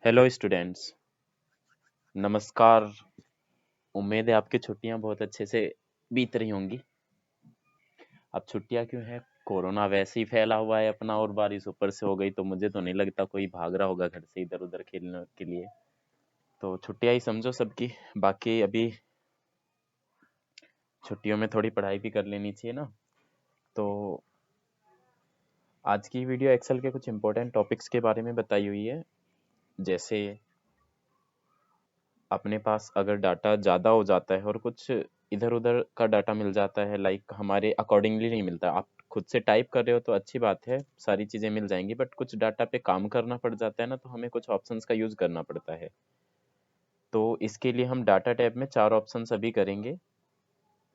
Hello students. नमस्कार। उम्मीद है आपकी छुट्टियां बहुत अच्छे से बीत रही होंगी। अब छुट्टियां क्यों है, कोरोना वैसे ही फैला हुआ है अपना, और बारिश ऊपर से हो गई तो मुझे तो नहीं लगता कोई भाग रहा होगा घर से इधर उधर खेलने के लिए। तो छुट्टियां ही समझो सबकी। बाकी अभी छुट्टियों में थोड़ी पढ़ाई भी कर लेनी चाहिए ना। तो आज की वीडियो एक्सेल के कुछ इंपॉर्टेंट टॉपिक्स के बारे में बताई हुई है। जैसे अपने पास अगर डाटा ज़्यादा हो जाता है और कुछ इधर उधर का डाटा मिल जाता है, लाइक हमारे अकॉर्डिंगली नहीं मिलता, आप खुद से टाइप कर रहे हो तो अच्छी बात है, सारी चीज़ें मिल जाएंगी, बट कुछ डाटा पे काम करना पड़ जाता है ना, तो हमें कुछ ऑप्शंस का यूज़ करना पड़ता है। तो इसके लिए हम डाटा टैब में 4 ऑप्शन अभी करेंगे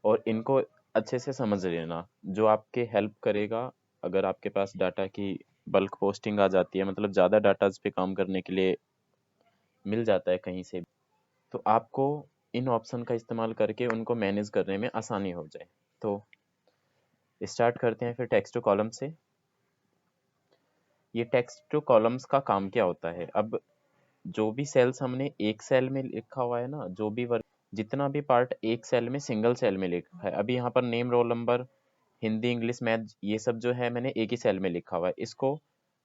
और इनको अच्छे से समझ लेना, जो आपके हेल्प करेगा। अगर आपके पास डाटा की बल्क पोस्टिंग आ जाती है, मतलब ज़्यादा डाटाज पे काम करने के लिए मिल जाता है कहीं से, तो आपको इन ऑप्शन का इस्तेमाल करके उनको मैनेज करने में आसानी हो जाए। तो स्टार्ट करते हैं फिर टेक्स्ट टू कॉलम से। ये टेक्स्ट टू कॉलम्स का काम क्या होता है? अब जो भी सेल्स हमने एक सेल में लिखा हुआ है ना, जो भी वर्ग, जितना भी पार्ट एक सेल में सिंगल सेल में लिखा है, अभी यहाँ पर name, roll number, Hindi, English, math, ये सब जो है मैंने एक ही सेल में लिखा हुआ है। इसको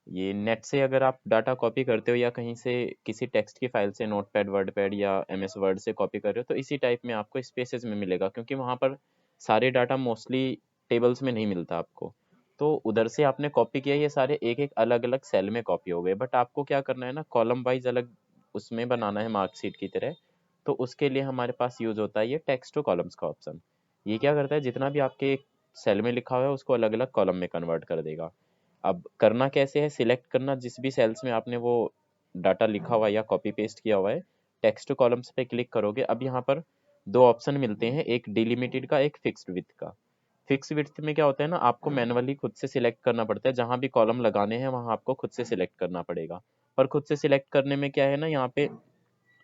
ये नेट से अगर आप डाटा कॉपी करते हो या कहीं से किसी टेक्स्ट की फाइल से, नोटपैड, वर्डपैड या एमएस वर्ड से कॉपी कर रहे हो, तो इसी टाइप में आपको स्पेसेस में मिलेगा, क्योंकि वहाँ पर सारे डाटा मोस्टली टेबल्स में नहीं मिलता आपको। तो उधर से आपने कॉपी किया, ये सारे एक एक अलग अलग सेल में कॉपी हो गए, बट आपको क्या करना है ना, कॉलम वाइज अलग उसमें बनाना है मार्कशीट की तरह। तो उसके लिए हमारे पास यूज होता है ये टेक्स्ट टू कॉलम्स का ऑप्शन। ये क्या करता है, जितना भी आपके एक सेल में लिखा हुआ है उसको अलग अलग कॉलम में कन्वर्ट कर देगा। अब करना कैसे है, सिलेक्ट करना जिस भी सेल्स में आपने वो डाटा लिखा हुआ है या कॉपी पेस्ट किया हुआ है, टेक्स्ट टू कॉलम्स पे क्लिक करोगे। अब यहाँ पर दो ऑप्शन मिलते हैं, एक डिलिमिटेड का, एक फिक्स्ड विड्थ का। फिक्स विड्थ में क्या होता है ना, आपको मैनुअली खुद से सिलेक्ट करना पड़ता है, जहां भी कॉलम लगाने हैं वहां आपको खुद से सिलेक्ट करना पड़ेगा। पर खुद से सिलेक्ट करने में क्या है ना, यहाँ पे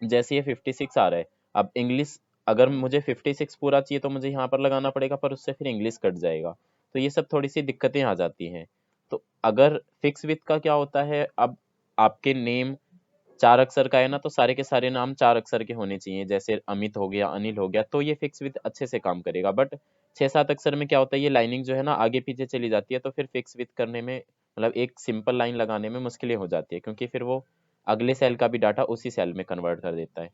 जैसे ये 56 आ रहा है, अब इंग्लिश अगर मुझे 56 पूरा चाहिए तो मुझे यहाँ पर लगाना पड़ेगा, पर उससे फिर इंग्लिश कट जाएगा। तो ये सब थोड़ी सी दिक्कतें आ जाती हैं। तो अगर फिक्स विथ का क्या होता है, अब आपके नेम 4 अक्षर का है ना, तो सारे के सारे नाम 4 अक्षर के होने चाहिए, जैसे अमित हो गया, अनिल हो गया, तो ये फिक्स विथ अच्छे से काम करेगा। बट 6-7 अक्षर में क्या होता है, ये लाइनिंग जो है ना आगे पीछे चली जाती है, तो फिर फिक्स विथ करने में, मतलब एक सिंपल लाइन लगाने में मुश्किलें हो जाती है, क्योंकि फिर वो अगले सेल का भी डाटा उसी सेल में कन्वर्ट कर देता है।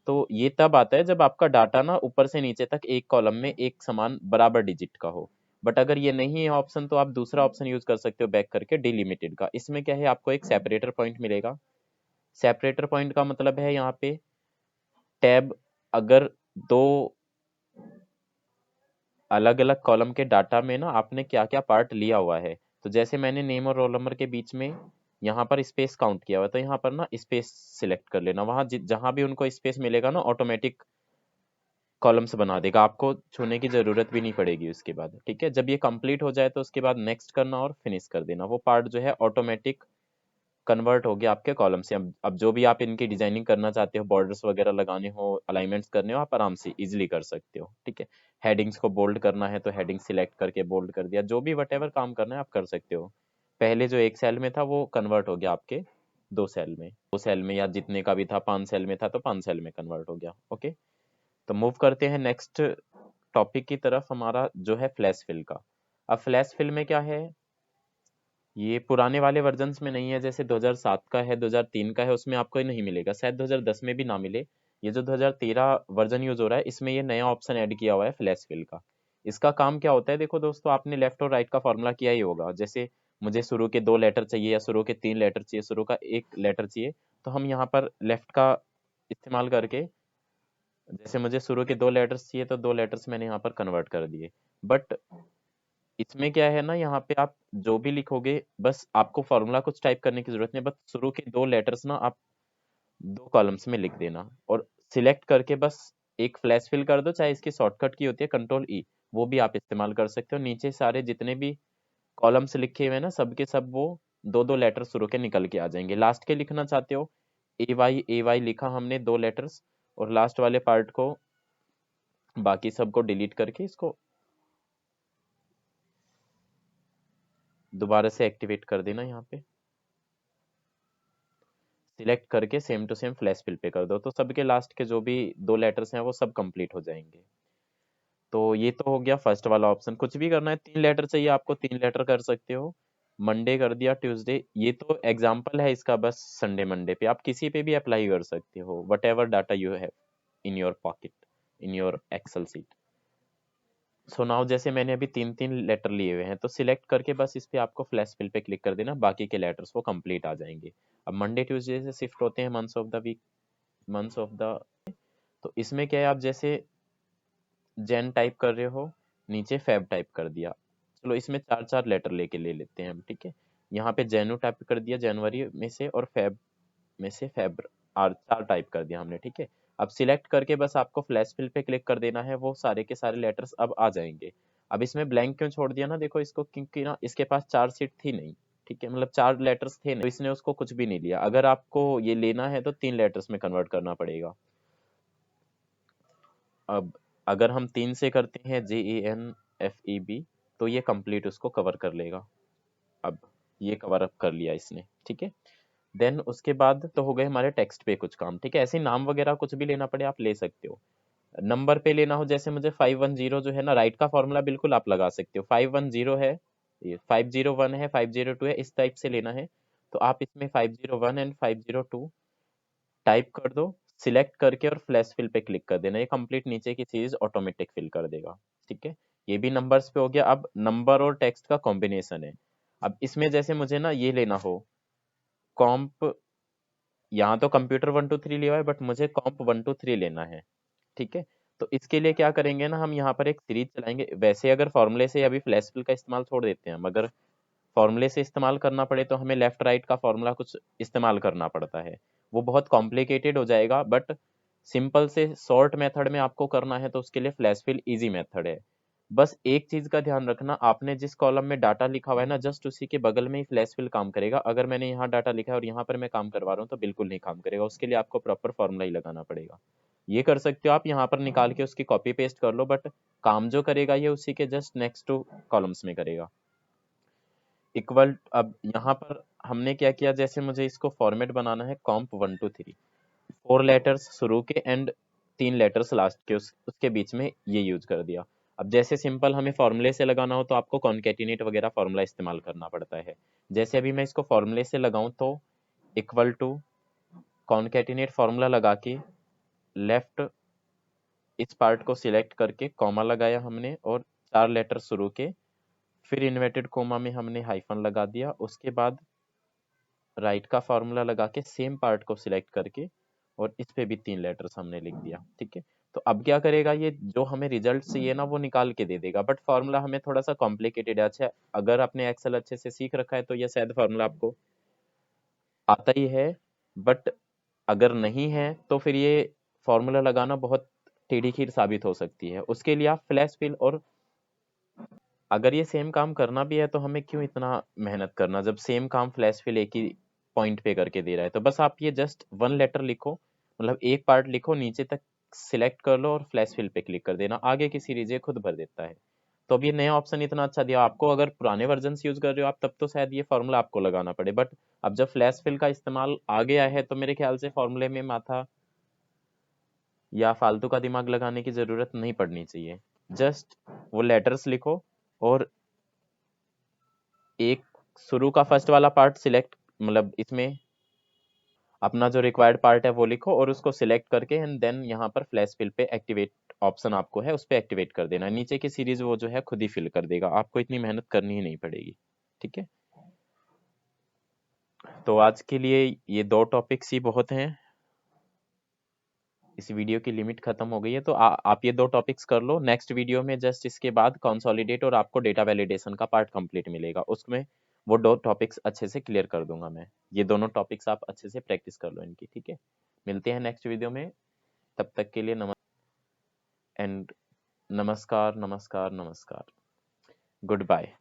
तो ये तब आता है जब आपका डाटा ना ऊपर से नीचे तक एक कॉलम में एक समान बराबर डिजिट का हो। बट अगर ये नहीं है ऑप्शन, तो आप दूसरा ऑप्शन यूज कर सकते हो, बैक करके डिलिमिटेड का। इसमें क्या है, आपको एक सेपरेटर पॉइंट मिलेगा। सेपरेटर पॉइंट का मतलब है यहाँ पे टैब, अगर दो अलग अलग कॉलम के डाटा में ना आपने क्या क्या पार्ट लिया हुआ है, तो जैसे मैंने नेम और रोल नंबर के बीच में यहाँ पर स्पेस काउंट किया हुआ है, तो यहाँ पर ना स्पेस सिलेक्ट कर लेना, वहां जहां भी उनको स्पेस मिलेगा ना, ऑटोमेटिक कॉलम्स बना देगा, आपको छूने की जरूरत भी नहीं पड़ेगी उसके बाद। ठीक है, जब ये कंप्लीट हो जाए तो उसके बाद नेक्स्ट करना और फिनिश कर देना, वो पार्ट जो है ऑटोमेटिक कन्वर्ट हो गया आपके कॉलम से। अब जो भी आप इनकी डिजाइनिंग करना चाहते हो, बॉर्डर्स वगैरह लगाने हो, अलाइनमेंट्स करने हो, आप आराम से इजिली कर सकते हो। ठीक है, हेडिंग्स को बोल्ड करना है तो हेडिंग सिलेक्ट करके बोल्ड कर दिया, जो भी वटेवर काम करना है आप कर सकते हो। पहले जो एक सेल में था वो कन्वर्ट हो गया आपके दो सेल में या जितने का भी था, 5 सेल में था तो 5 सेल में कन्वर्ट हो गया। ओके, तो मूव करते हैं नेक्स्ट टॉपिक की तरफ, हमारा जो है फ्लैश फिल का। अब फ्लैश फिल में क्या है, ये पुराने वाले वर्जन्स में नहीं है, जैसे 2007 का है, 2003 का है, उसमें आपको ये नहीं मिलेगा, शायद 2010 में भी ना मिले। ये जो 2013 वर्जन यूज हो रहा है, इसमें ये नया ऑप्शन ऐड किया हुआ है फ्लैश फिल का। इसका काम क्या होता है, देखो दोस्तों, आपने लेफ्ट और राइट का फॉर्मूला किया ही होगा। जैसे मुझे शुरू के 2 लेटर चाहिए या शुरू के 3 लेटर चाहिए, शुरू का 1 लेटर चाहिए, तो हम यहाँ पर लेफ्ट का इस्तेमाल करके, जैसे मुझे शुरू के 2 लेटर्स चाहिए तो 2 लेटर्स मैंने यहाँ पर कन्वर्ट कर दिए। बट इसमें क्या है ना, यहाँ पे आप जो भी लिखोगे, बस आपको फॉर्मूला कुछ टाइप करने की जरूरत नहीं, बस शुरू के 2 लेटर्स ना आप 2 कॉलम्स में लिख देना, और सिलेक्ट करके बस एक फ्लैश फिल कर दो, चाहे इसकी शॉर्टकट की होती है कंट्रोल E, वो भी आप इस्तेमाल कर सकते हो। नीचे सारे जितने भी कॉलम्स लिखे हुए हैं ना, सब के सब वो 2-2 लेटर शुरू के निकल के आ जाएंगे। लास्ट के लिखना चाहते हो, AY लिखा हमने 2 लेटर्स, और लास्ट वाले पार्ट को, बाकी सबको डिलीट करके इसको दोबारा से एक्टिवेट कर देना यहाँ पे। सिलेक्ट करके same to same flash fill पे कर दो, तो सबके लास्ट के जो भी 2 लेटर्स हैं वो सब कंप्लीट हो जाएंगे। तो ये तो हो गया फर्स्ट वाला ऑप्शन। कुछ भी करना है, 3 लेटर चाहिए आपको, 3 लेटर कर सकते हो। मंडे कर दिया, ट्यूसडे, ये तो एग्जाम्पल है इसका, बस संडे मंडे पे आप किसी पे भी अप्लाई कर सकते हो, whatever data you have in your pocket, in your excel sheet. So now जैसे मैंने अभी 3 3 लेटर लिए हुए हैं, तो सिलेक्ट करके बस इस पे आपको फ्लैश फिल पे क्लिक कर देना, बाकी के लेटर्स वो कंप्लीट आ जाएंगे। अब मंडे ट्यूसडे से शिफ्ट होते हैं months of the week, months of the. तो इसमें क्या है, आप जैसे जैन टाइप कर रहे हो, नीचे फेब टाइप कर दिया। चलो इसमें 4 4 लेटर लेके ले लेते हैं हम, ठीक है। यहाँ पे जैनु टाइप कर दिया जनवरी में से, और फेब में से फेब, आर 4 टाइप कर दिया हमने, ठीक है। अब सिलेक्ट करके बस आपको फ्लैश फिल पे क्लिक कर देना है, वो सारे के सारे लेटर्स अब आ जाएंगे। अब इसमें ब्लैंक क्यों छोड़ दिया ना, देखो इसको, क्योंकि ना इसके पास 4 सीट थी नहीं, ठीक है, मतलब 4 लेटर्स थे नहीं, तो इसने उसको कुछ भी नहीं लिया। अगर आपको ये लेना है तो 3 लेटर्स में कन्वर्ट करना पड़ेगा। अब अगर हम 3 से करते हैं JENFEB, तो ये कंप्लीट उसको कवर कर लेगा। अब ये कवर अप कर लिया इसने, ठीक है। देन उसके बाद तो हो गए हमारे टेक्स्ट पे कुछ काम, ठीक है। ऐसे नाम वगैरह कुछ भी लेना पड़े आप ले सकते हो। नंबर पे लेना हो, जैसे मुझे 510 जो है ना, राइट का फॉर्मूला बिल्कुल आप लगा सकते हो। 510 है, ये 501 है, 502 है, इस टाइप से लेना है। तो आप इसमें 501 एंड 502 टाइप कर दो, सिलेक्ट करके और फ्लैश फिल पे क्लिक कर देना, ये कंप्लीट नीचे की सीरीज ऑटोमेटिक फिल कर देगा, ठीक है। ये भी नंबर्स पे हो गया। अब नंबर और टेक्स्ट का कॉम्बिनेशन है। अब इसमें जैसे मुझे ना ये लेना हो, कॉम्प, यहाँ तो कंप्यूटर 1 2 3 लिया है, बट मुझे कॉम्प 1 2 3 लेना है, ठीक है। तो इसके लिए क्या करेंगे ना, हम यहाँ पर एक सीरीज चलाएंगे। वैसे अगर फॉर्मूले से अभी फ्लैश फिल का इस्तेमाल छोड़ देते हैं हम, अगर फॉर्मूले से इस्तेमाल करना पड़े तो हमें लेफ्ट राइट का फॉर्मूला कुछ इस्तेमाल करना पड़ता है, वो बहुत कॉम्प्लिकेटेड हो जाएगा। बट सिंपल से शॉर्ट मेथड में आपको करना है तो उसके लिए फ्लैश फिल इजी मेथड है। बस एक चीज का ध्यान रखना, आपने जिस कॉलम में डाटा लिखा हुआ है ना, जस्ट उसी के बगल में ही फ्लैश फिल काम करेगा। अगर मैंने यहाँ डाटा लिखा है और यहाँ पर मैं काम करवा रहा हूँ तो बिल्कुल नहीं काम करेगा, उसके लिए आपको प्रॉपर फॉर्मूला ही लगाना पड़ेगा। ये कर सकते हो आप, यहाँ पर निकाल के उसकी कॉपी पेस्ट कर लो, बट काम जो करेगा ये उसी के जस्ट नेक्स्ट टू कॉलम्स में करेगा। इक्वल, अब यहाँ पर हमने क्या किया, जैसे मुझे इसको फॉर्मेट बनाना है कॉम्प 1 2 3, 4 लेटर्स शुरू के एंड 3 लेटर्स लास्ट के, उसके बीच में ये यूज कर दिया। अब जैसे सिंपल हमें फॉर्मूले से लगाना हो तो आपको कॉन्केटिनेट वगैरह फॉर्मूला इस्तेमाल करना पड़ता है। जैसे अभी मैं इसको फॉर्मूले से लगाऊं तो इक्वल टू कॉन्केटिनेट फॉर्मूला लगा के लेफ्ट इस पार्ट को सिलेक्ट करके कॉमा लगाया हमने, और 4 लेटर शुरू के, फिर इन्वर्टेड कोमा में हमने हाइफन लगा दिया, उसके बाद राइट का फॉर्मूला लगा के सेम पार्ट को सिलेक्ट करके और इस पे भी 3 लेटर्स हमने लिख दिया, ठीक है। तो अब क्या करेगा, ये जो हमें रिजल्ट चाहिए ना वो निकाल के दे देगा, बट फॉर्मूला हमें थोड़ा सा कॉम्प्लिकेटेड है। अच्छा, अगर आपने एक्सेल अच्छे से सीख रखा है तो ये शायद फॉर्मूला आपको आता ही है, बट अगर नहीं है तो फिर ये फॉर्मूला लगाना बहुत टेढ़ी खीर साबित हो सकती है। उसके लिए आप फ्लैश फिल, और अगर ये सेम काम करना भी है तो हमें क्यों इतना मेहनत करना, जब सेम काम फ्लैश फिल एक ही पॉइंट पे करके दे रहा है। तो बस आप ये जस्ट 1 लेटर लिखो, मतलब एक पार्ट लिखो, नीचे तक सिलेक्ट कर लो और फ्लैश फिल पे क्लिक कर देना, आगे की सीरीज ये खुद भर देता है। तो अब ये नया ऑप्शन इतना अच्छा दिया आपको, अगर पुराने वर्जन से यूज कर रहे हो आप तब तो शायद ये फॉर्मूला आपको लगाना पड़े, बट अब जब फ्लैश फिल का इस्तेमाल आ गया है तो मेरे ख्याल से फॉर्मूले में माथा या फालतू का दिमाग लगाने की जरूरत नहीं पड़नी चाहिए। जस्ट वो लेटर्स लिखो, और एक शुरू का फर्स्ट वाला पार्ट सिलेक्ट, मतलब इसमें अपना जो रिक्वायर्ड पार्ट है वो लिखो और उसको सिलेक्ट करके एंड देन यहाँ पर फ्लैश फिल पे एक्टिवेट ऑप्शन आपको है, उस पे एक्टिवेट कर देना। नीचे की सीरीज वो जो है खुद ही फिल कर देगा, आपको इतनी मेहनत करनी ही नहीं पड़ेगी, ठीक है। तो आज के लिए ये 2 टॉपिक्स ही बहुत हैं, इस वीडियो की लिमिट खत्म हो गई है। तो आप ये 2 टॉपिक्स कर लो, नेक्स्ट वीडियो में जस्ट इसके बाद कंसोलिडेट और आपको डेटा वैलिडेशन का पार्ट कंप्लीट मिलेगा, उसमें वो 2 टॉपिक्स अच्छे से क्लियर कर दूंगा मैं। ये दोनों टॉपिक्स आप अच्छे से प्रैक्टिस कर लो इनकी, ठीक है। मिलते हैं नेक्स्ट वीडियो में, तब तक के लिए नमस्कार, नमस्कार, नमस्कार, गुड बाय।